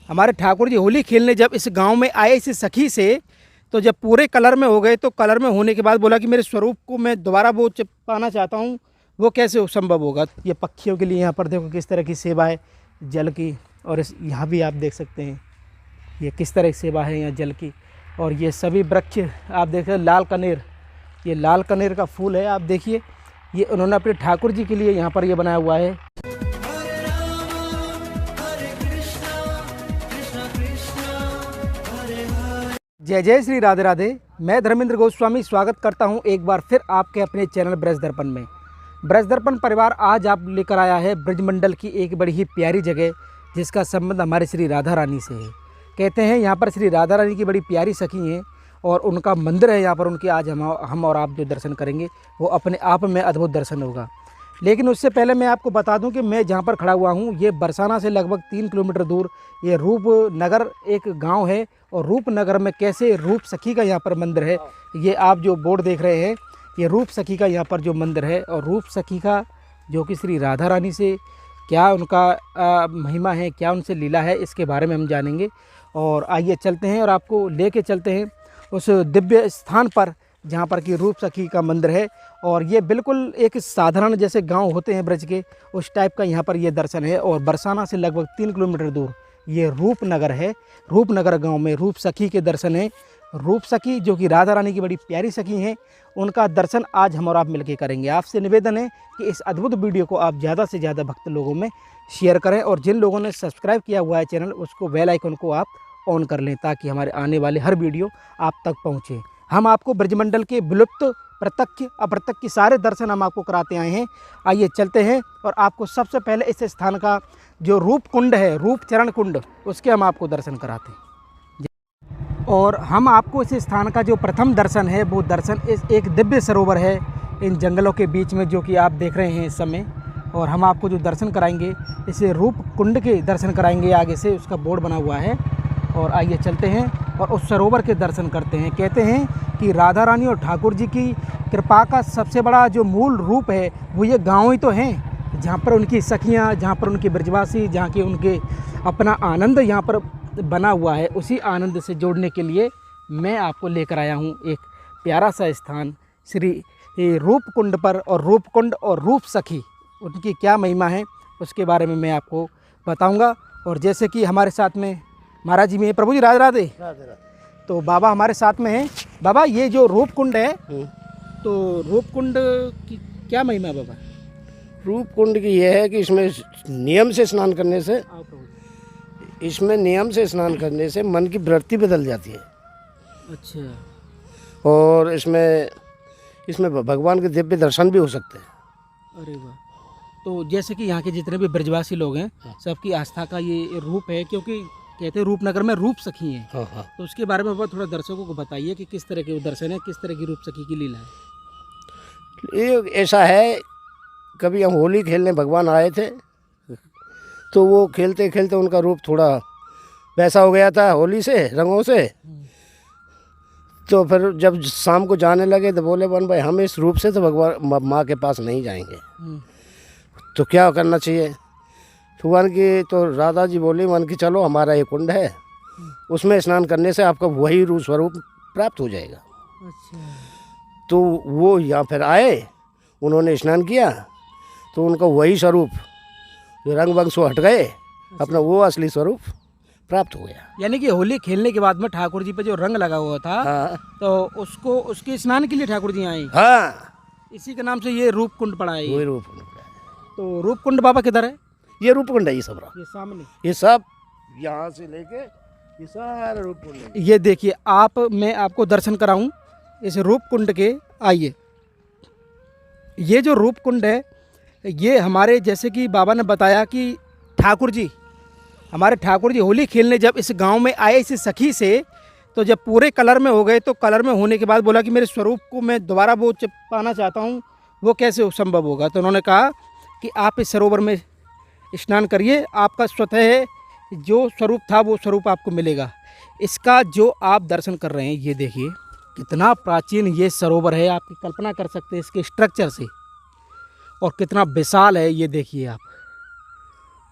हमारे ठाकुर जी होली खेलने जब इस गांव में आए इस सखी से, तो जब पूरे कलर में हो गए तो कलर में होने के बाद बोला कि मेरे स्वरूप को मैं दोबारा वो पाना चाहता हूँ, वो कैसे संभव होगा। ये पक्षियों के लिए यहाँ पर देखो किस तरह की सेवा है जल की, और इस यहाँ भी आप देख सकते हैं ये किस तरह की सेवा है यहाँ जल की। और ये सभी वृक्ष आप देख रहे हैं, लाल कनेर, ये लाल कनेर का फूल है, आप देखिए ये उन्होंने अपने ठाकुर जी के लिए यहाँ पर ये बनाया हुआ है। जय जय श्री राधे राधे। मैं धर्मेंद्र गोस्वामी स्वागत करता हूं एक बार फिर आपके अपने चैनल ब्रज दर्पण में। ब्रज दर्पण परिवार आज आप लेकर आया है ब्रजमंडल की एक बड़ी ही प्यारी जगह, जिसका संबंध हमारे श्री राधा रानी से है। कहते हैं यहाँ पर श्री राधा रानी की बड़ी प्यारी सखी हैं और उनका मंदिर है यहाँ पर। उनके आज हम और आप जो दर्शन करेंगे वो अपने आप में अद्भुत दर्शन होगा। लेकिन उससे पहले मैं आपको बता दूं कि मैं जहाँ पर खड़ा हुआ हूँ ये बरसाना से लगभग 3 किलोमीटर दूर ये रूपनगर एक गांव है। और रूपनगर में कैसे रूप सखी का यहाँ पर मंदिर है, ये आप जो बोर्ड देख रहे हैं ये रूप सखी का यहाँ पर जो मंदिर है। और रूप सखी का जो कि श्री राधा रानी से क्या उनका महिमा है, क्या उनसे लीला है, इसके बारे में हम जानेंगे। और आइए चलते हैं और आपको लेके चलते हैं उस दिव्य स्थान पर जहाँ पर कि रूप सखी का मंदिर है। और ये बिल्कुल एक साधारण जैसे गांव होते हैं ब्रज के, उस टाइप का यहाँ पर ये दर्शन है। और बरसाना से लगभग 3 किलोमीटर दूर ये रूपनगर है। रूपनगर गांव में रूप सखी के दर्शन है। रूप सखी जो कि राधा रानी की बड़ी प्यारी सखी हैं, उनका दर्शन आज हम और आप मिलकर करेंगे। आपसे निवेदन है कि इस अद्भुत वीडियो को आप ज़्यादा से ज़्यादा भक्त लोगों में शेयर करें, और जिन लोगों ने सब्सक्राइब किया हुआ है चैनल उसको बेल आइकन को आप ऑन कर लें, ताकि हमारे आने वाले हर वीडियो आप तक पहुँचे। हम आपको ब्रजमंडल के विलुप्त प्रत्यक्ष अप्रत्यक्ष सारे दर्शन हम आपको कराते आए हैं। आइए चलते हैं और आपको सबसे पहले इस स्थान का जो रूप कुंड है, रूप चरण कुंड, उसके हम आपको दर्शन कराते हैं। और हम आपको इस स्थान का जो प्रथम दर्शन है वो दर्शन इस एक दिव्य सरोवर है इन जंगलों के बीच में, जो कि आप देख रहे हैं इस समय। और हम आपको जो दर्शन कराएंगे इसे रूप कुंड के दर्शन कराएंगे, आगे से उसका बोर्ड बना हुआ है। और आइए चलते हैं और उस सरोवर के दर्शन करते हैं। कहते हैं कि राधा रानी और ठाकुर जी की कृपा का सबसे बड़ा जो मूल रूप है वो ये गांव ही तो हैं, जहाँ पर उनकी सखियाँ, जहाँ पर उनके ब्रजवासी, जहाँ के उनके अपना आनंद यहाँ पर बना हुआ है। उसी आनंद से जोड़ने के लिए मैं आपको लेकर आया हूँ एक प्यारा सा स्थान श्री रूप कुंड पर। और रूप कुंड और रूप सखी उनकी क्या महिमा है उसके बारे में मैं आपको बताऊँगा। और जैसे कि हमारे साथ में महाराज जी में प्रभु जी राधे राधे। तो बाबा हमारे साथ में हैं। बाबा ये जो रूप कुंड है, तो रूप कुंड की क्या महिमा है बाबा? रूप कुंड की यह है कि इसमें नियम से स्नान करने से मन की वृत्ति बदल जाती है। अच्छा। और इसमें भगवान के दिव्य दर्शन भी हो सकते हैं। अरे वाह। तो जैसे कि यहाँ के जितने भी ब्रजवासी लोग हैं सबकी आस्था का ये रूप है, क्योंकि कहते हैं रूपनगर में रूप सखी हैं। हाँ। तो उसके बारे में थोड़ा दर्शकों को बताइए कि किस तरह के वो दर्शन है, किस तरह की रूप सखी की लीला है। ये ऐसा है, कभी हम होली खेलने भगवान आए थे, तो वो खेलते खेलते उनका रूप थोड़ा वैसा हो गया था होली से, रंगों से। तो फिर जब शाम को जाने लगे तो बोले बन भाई हम इस रूप से तो भगवान माँ के पास नहीं जाएंगे, तो क्या करना चाहिए। भगवान की तो राधा जी बोली मन की चलो हमारा ये कुंड है, उसमें स्नान करने से आपका वही रूप स्वरूप प्राप्त हो जाएगा। अच्छा। तो वो यहाँ फिर आए, उन्होंने स्नान किया तो उनका वही स्वरूप जो रंग वंग से हट गए, अपना वो असली स्वरूप प्राप्त हो गया। यानी कि होली खेलने के बाद में ठाकुर जी पे जो रंग लगा हुआ था, हाँ। तो उसको उसके स्नान के लिए ठाकुर जी आए। हाँ, इसी के नाम से ये रूप कुंड पड़ा है। वही रूप कुंड। तो रूप कुंड बाबा किधर है? ये रूप कुंड है, ये सब रहा, ये सामने, ये सब यहाँ से लेके ये सारा रूप कुंड है। ये देखिए आप, मैं आपको दर्शन कराऊं इस रूप कुंड के। आइए, ये जो रूप कुंड है ये हमारे जैसे कि बाबा ने बताया कि ठाकुर जी, हमारे ठाकुर जी होली खेलने जब इस गांव में आए इस सखी से, तो जब पूरे कलर में हो गए तो कलर में होने के बाद बोला कि मेरे स्वरूप को मैं दोबारा वो पाना चाहता हूँ, वो कैसे संभव होगा। तो उन्होंने कहा कि आप इस सरोवर में स्नान करिए, आपका स्वतः है जो स्वरूप था वो स्वरूप आपको मिलेगा। इसका जो आप दर्शन कर रहे हैं, ये देखिए कितना प्राचीन ये सरोवर है, आपकी कल्पना कर सकते हैं इसके स्ट्रक्चर से, और कितना विशाल है ये देखिए आप।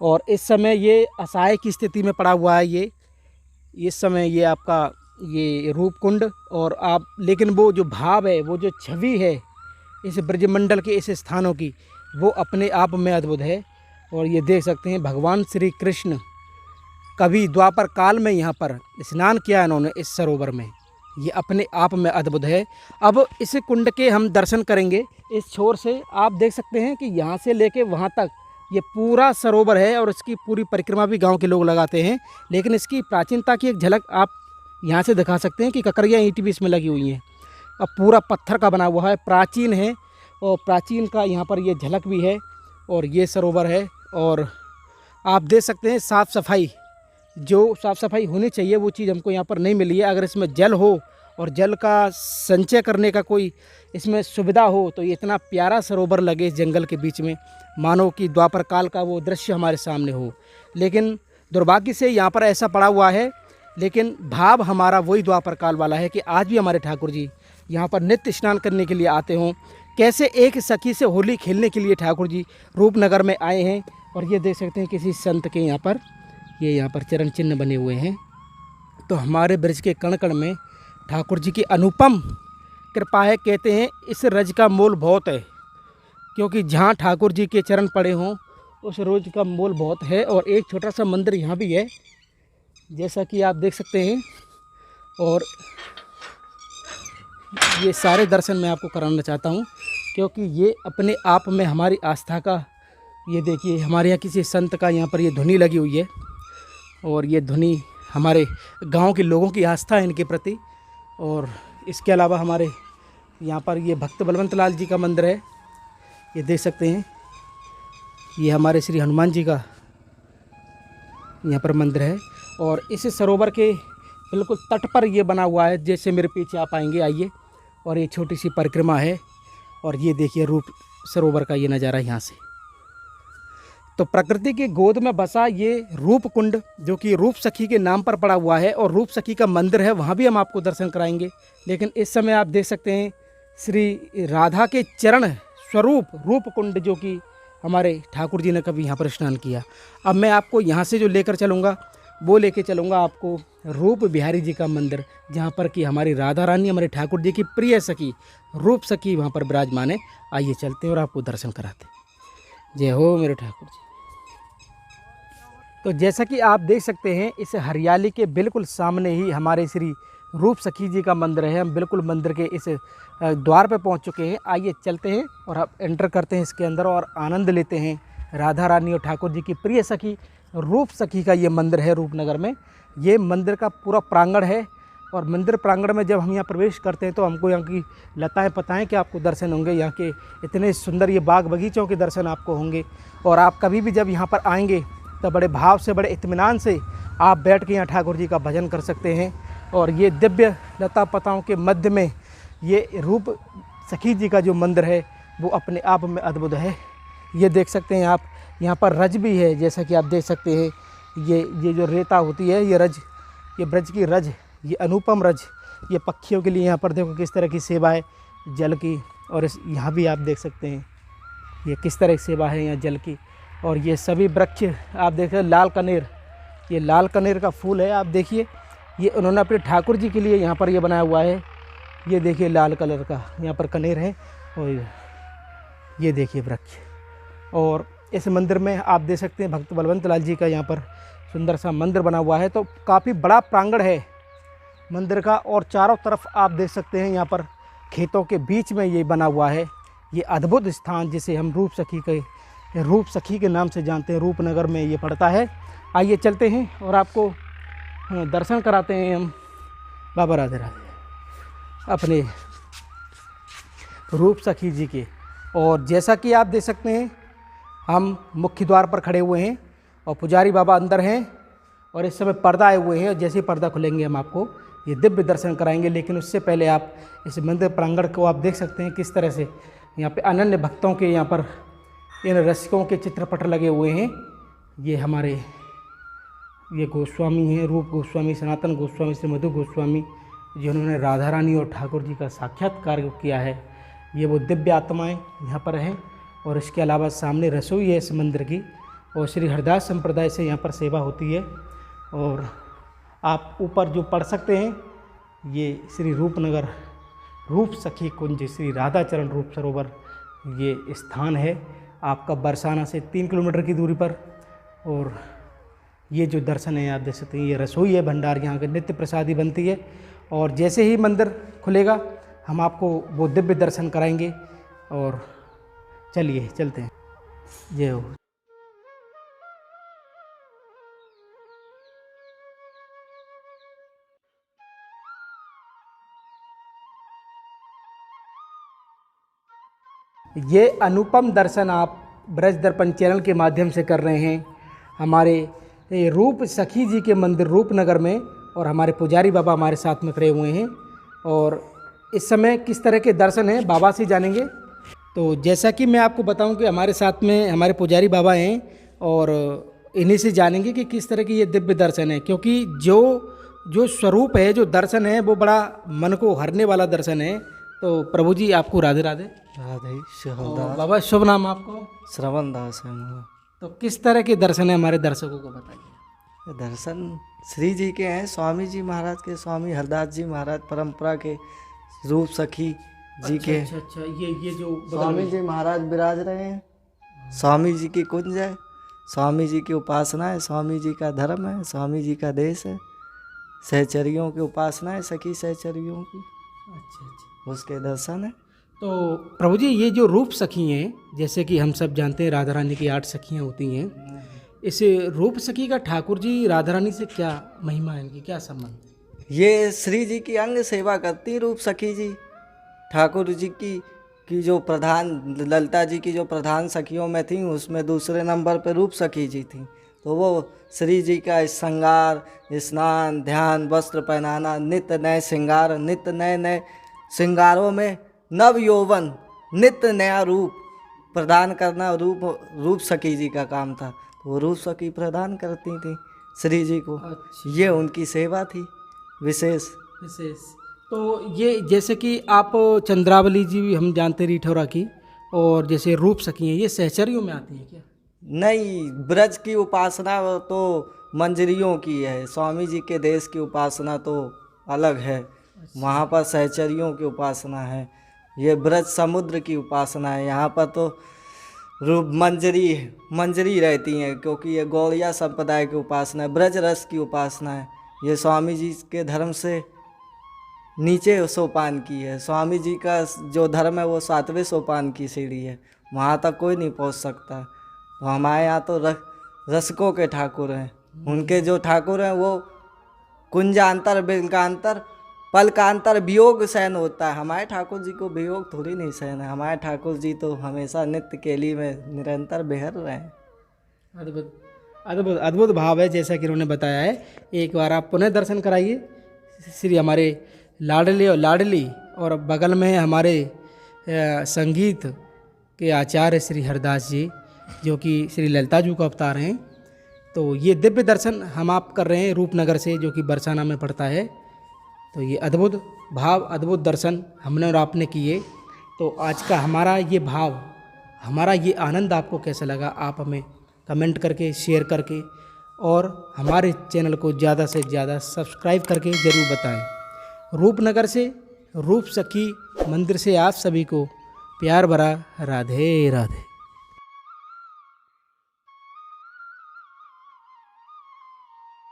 और इस समय ये असहाय की स्थिति में पड़ा हुआ है। ये इस समय ये आपका ये रूप कुंड, और आप लेकिन वो जो भाव है, वो जो छवि है इस ब्रजमंडल के इस स्थानों की, वो अपने आप में अद्भुत है। और ये देख सकते हैं भगवान श्री कृष्ण कभी द्वापर काल में यहाँ पर स्नान किया इन्होंने इस सरोवर में, ये अपने आप में अद्भुत है। अब इस कुंड के हम दर्शन करेंगे इस छोर से। आप देख सकते हैं कि यहाँ से लेके वहाँ तक ये पूरा सरोवर है, और इसकी पूरी परिक्रमा भी गांव के लोग लगाते हैं। लेकिन इसकी प्राचीनता की एक झलक आप यहाँ से दिखा सकते हैं कि ककरियाँ ईंट भी इसमें लगी हुई हैं। अब पूरा पत्थर का बना हुआ है, प्राचीन है, और प्राचीन का यहाँ पर ये झलक भी है। और ये सरोवर है, और आप देख सकते हैं साफ़ सफाई, जो साफ़ सफाई होनी चाहिए वो चीज़ हमको यहाँ पर नहीं मिली है। अगर इसमें जल हो और जल का संचय करने का कोई इसमें सुविधा हो तो ये इतना प्यारा सरोवर लगे इस जंगल के बीच में, मानो कि द्वापर काल का वो दृश्य हमारे सामने हो। लेकिन दुर्भाग्य से यहाँ पर ऐसा पड़ा हुआ है। लेकिन भाव हमारा वही द्वापर काल वाला है कि आज भी हमारे ठाकुर जी यहाँ पर नित्य स्नान करने के लिए आते हों। कैसे एक सखी से होली खेलने के लिए ठाकुर जी रूपनगर में आए हैं। और ये देख सकते हैं किसी संत के यहाँ पर चरण चिन्ह बने हुए हैं। तो हमारे ब्रज के कण कण में ठाकुर जी की अनुपम कृपा है। कहते हैं इस रज का मोल बहुत है, क्योंकि जहाँ ठाकुर जी के चरण पड़े हों उस रोज का मोल बहुत है। और एक छोटा सा मंदिर यहाँ भी है, जैसा कि आप देख सकते हैं। और ये सारे दर्शन मैं आपको कराना चाहता हूँ, क्योंकि ये अपने आप में हमारी आस्था का, ये देखिए हमारे यहाँ किसी संत का यहाँ पर ये धुनी लगी हुई है। और ये धुनी हमारे गांव के लोगों की आस्था है इनके प्रति। और इसके अलावा हमारे यहाँ पर ये भक्त बलवंत लाल जी का मंदिर है, ये देख सकते हैं। ये हमारे श्री हनुमान जी का यहाँ पर मंदिर है। और इस सरोवर के बिल्कुल तट पर ये बना हुआ है, जैसे मेरे पीछे आप आएंगे, आइए। और ये छोटी सी परिक्रमा है, और ये देखिए रूप सरोवर का ये नज़ारा यहाँ से। तो प्रकृति की गोद में बसा ये रूप कुंड, जो कि रूप सखी के नाम पर पड़ा हुआ है, और रूप सखी का मंदिर है, वहाँ भी हम आपको दर्शन कराएंगे। लेकिन इस समय आप देख सकते हैं श्री राधा के चरण स्वरूप रूप कुंड, जो कि हमारे ठाकुर जी ने कभी यहाँ पर स्नान किया। अब मैं आपको यहाँ से जो लेकर चलूँगा वो लेके चलूँगा आपको रूप बिहारी जी का मंदिर, जहाँ पर कि हमारी राधा रानी, हमारे ठाकुर जी की प्रिय सखी रूप सखी वहाँ पर विराजमान है। आइए चलते हैं और आपको दर्शन कराते हैं। जय हो मेरे ठाकुर जी। तो जैसा कि आप देख सकते हैं इस हरियाली के बिल्कुल सामने ही हमारे श्री रूप सखी जी का मंदिर है। हम बिल्कुल मंदिर के इस द्वार पर पहुंच चुके हैं। आइए चलते हैं और आप एंटर करते हैं इसके अंदर और आनंद लेते हैं राधा रानी और ठाकुर जी की प्रिय सखी रूप सखी का ये मंदिर है रूपनगर में। ये मंदिर का पूरा प्रांगण है, और मंदिर प्रांगण में जब हम यहाँ प्रवेश करते हैं तो हमको यहाँ की लताएं पताएं के आपको दर्शन होंगे। यहाँ के इतने सुंदर ये बाग बगीचों के दर्शन आपको होंगे। और आप कभी भी जब यहाँ पर आएंगे तो बड़े भाव से, बड़े इत्मीनान से आप बैठ के यहाँ ठाकुर जी का भजन कर सकते हैं। और ये दिव्य लता पताओं के मध्य में ये रूप सखी जी का जो मंदिर है वो अपने आप में अद्भुत है। ये देख सकते हैं आप, यहाँ पर रज भी है, जैसा कि आप देख सकते हैं। ये जो रेता होती है, ये रज, ये ब्रज की रज, ये अनुपम रज, ये पक्षियों के लिए यहाँ पर देखो किस तरह की सेवा है जल की। और यहाँ भी आप देख सकते हैं ये किस तरह की सेवा है यहाँ जल की। और ये सभी वृक्ष आप देख रहे हैं, लाल कनेर, ये लाल कनेर का फूल है। आप देखिए ये उन्होंने अपने ठाकुर जी के लिए यहाँ पर ये बनाया हुआ है। ये देखिए लाल कलर का यहाँ पर कनेर है, और ये देखिए वृक्ष। और इस मंदिर में आप देख सकते हैं भक्त बलवंत लाल जी का यहाँ पर सुंदर सा मंदिर बना हुआ है। तो काफ़ी बड़ा प्रांगण है मंदिर का, और चारों तरफ आप देख सकते हैं यहाँ पर खेतों के बीच में ये बना हुआ है ये अद्भुत स्थान, जिसे हम रूप सखी के नाम से जानते हैं। रूपनगर में ये पड़ता है। आइए चलते हैं और आपको दर्शन कराते हैं हम बाबा राधे राधे अपने रूप सखी जी के। और जैसा कि आप देख सकते हैं हम मुख्य द्वार पर खड़े हुए हैं और पुजारी बाबा अंदर हैं, और इस समय पर्दा आए हुए हैं। और जैसे ही पर्दा खुलेंगे हम आपको ये दिव्य दर्शन कराएंगे। लेकिन उससे पहले आप इस मंदिर प्रांगण को आप देख सकते हैं किस तरह से यहाँ पे अनन्य भक्तों के यहाँ पर इन रसिकों के चित्रपट लगे हुए हैं। ये हमारे ये गोस्वामी हैं, रूप गोस्वामी, सनातन गोस्वामी, श्री मधु गोस्वामी, जिन्होंने राधा रानी और ठाकुर जी का साक्षात्कार किया है। ये वो दिव्य आत्माएँ यहाँ पर हैं। और इसके अलावा सामने रसोई है इस मंदिर की, और श्री हरदास संप्रदाय से यहाँ पर सेवा होती है। और आप ऊपर जो पढ़ सकते हैं, ये श्री रूपनगर रूप सखी कुंज श्री राधाचरण रूप सरोवर ये स्थान है आपका बरसाना से 3 किलोमीटर की दूरी पर। और ये जो दर्शन है आप देख सकते हैं, ये रसोई है, भंडार यहाँ के नित्य प्रसादी बनती है। और जैसे ही मंदिर खुलेगा हम आपको वो दिव्य दर्शन कराएंगे। और चलिए चलते हैं। जय हो। ये अनुपम दर्शन आप ब्रज दर्पण चैनल के माध्यम से कर रहे हैं हमारे रूप सखी जी के मंदिर रूपनगर में। और हमारे पुजारी बाबा हमारे साथ में खड़े हुए हैं। और इस समय किस तरह के दर्शन हैं बाबा से जानेंगे। तो जैसा कि मैं आपको बताऊं कि हमारे साथ में हमारे पुजारी बाबा हैं और इन्हीं से जानेंगे कि किस तरह की ये दिव्य दर्शन है। क्योंकि जो स्वरूप है, जो दर्शन है, वो बड़ा मन को हरने वाला दर्शन है। तो प्रभु जी आपको राधे राधे। राधे श्याम और दास। बाबा शुभ नाम आपको? श्रवण दास है मेरा। तो किस तरह के दर्शन है हमारे दर्शकों को बताइए। ये दर्शन श्री जी के हैं, स्वामी जी महाराज के, स्वामी हरदास जी महाराज परंपरा के रूप सखी जी के। अच्छा, ये जो बगल स्वामी में- जी महाराज विराज रहे हैं। स्वामी जी की कुंज है, स्वामी जी की उपासना है, स्वामी जी का धर्म है, स्वामी जी का देश है। सहचरियों की उपासना है, सखी सहचरियों की, अच्छा। उसके दर्शन है। तो प्रभु जी ये जो रूप सखी हैं, जैसे कि हम सब जानते हैं राधा रानी की 8 सखियाँ होती हैं। इस रूप सखी का ठाकुर जी राधा रानी से क्या महिमा है, इनकी क्या संबंध है? ये श्री जी की अंग सेवा करती रूप सखी जी। ठाकुर जी की जो प्रधान, ललिता जी की जो प्रधान सखियों में थी, उसमें दूसरे नंबर पे रूप सखी जी थी। तो वो श्री जी का श्रृंगार, स्नान, ध्यान, वस्त्र पहनाना, नित्य नए श्रृंगार, नित्य नए नए श्रृंगारों में नव यौवन, नित्य नया रूप प्रदान करना रूप सखी जी का काम था। तो वो रूप सखी प्रदान करती थी श्री जी को। अच्छा। ये उनकी सेवा थी विशेष। तो ये जैसे कि आप चंद्रावली जी भी हम जानते हैं रीठौरा की, और जैसे रूप सखी हैं, ये सहचरियों में आती हैं क्या? नहीं, ब्रज की उपासना तो मंजरियों की है, स्वामी जी के देश की उपासना तो अलग है। वहाँ पर सहचरियों की उपासना है। ये ब्रज समुद्र की उपासना है। यहाँ पर तो रूप मंजरी रहती हैं, क्योंकि ये गौड़िया संप्रदाय की उपासना है, ब्रज रस की उपासना है। ये स्वामी जी के धर्म से नीचे सोपान की है। स्वामी जी का जो धर्म है वो 7वें सोपान की सीढ़ी है, वहाँ तक कोई नहीं पहुँच सकता। तो हमारे यहाँ तो रसकों के ठाकुर हैं। उनके जो ठाकुर हैं वो कुंजांतर, बिल्कांतर, पलकांतर वियोग सहन होता है। हमारे ठाकुर जी को वियोग थोड़ी नहीं सहन है। हमारे ठाकुर जी तो हमेशा नित्य केली में निरंतर बेहर रहे हैं। अद्भुत अद्भुत अद्भुत भाव है, जैसा कि उन्होंने बताया है। एक बार आप पुनः दर्शन कराइए श्री हमारे लाडले और लाडली, और बगल में हमारे संगीत के आचार्य श्री हरदास जी, जो कि श्री ललिता जी को अवतार हैं। तो ये दिव्य दर्शन हम आप कर रहे हैं रूपनगर से, जो कि बरसाना में पड़ता है। तो ये अद्भुत भाव, अद्भुत दर्शन हमने और आपने किए। तो आज का हमारा ये भाव, हमारा ये आनंद आपको कैसा लगा, आप हमें कमेंट करके, शेयर करके, और हमारे चैनल को ज़्यादा से ज़्यादा सब्सक्राइब करके ज़रूर बताएं। रूपनगर से, रूप सखी मंदिर से आप सभी को प्यार भरा राधे राधे।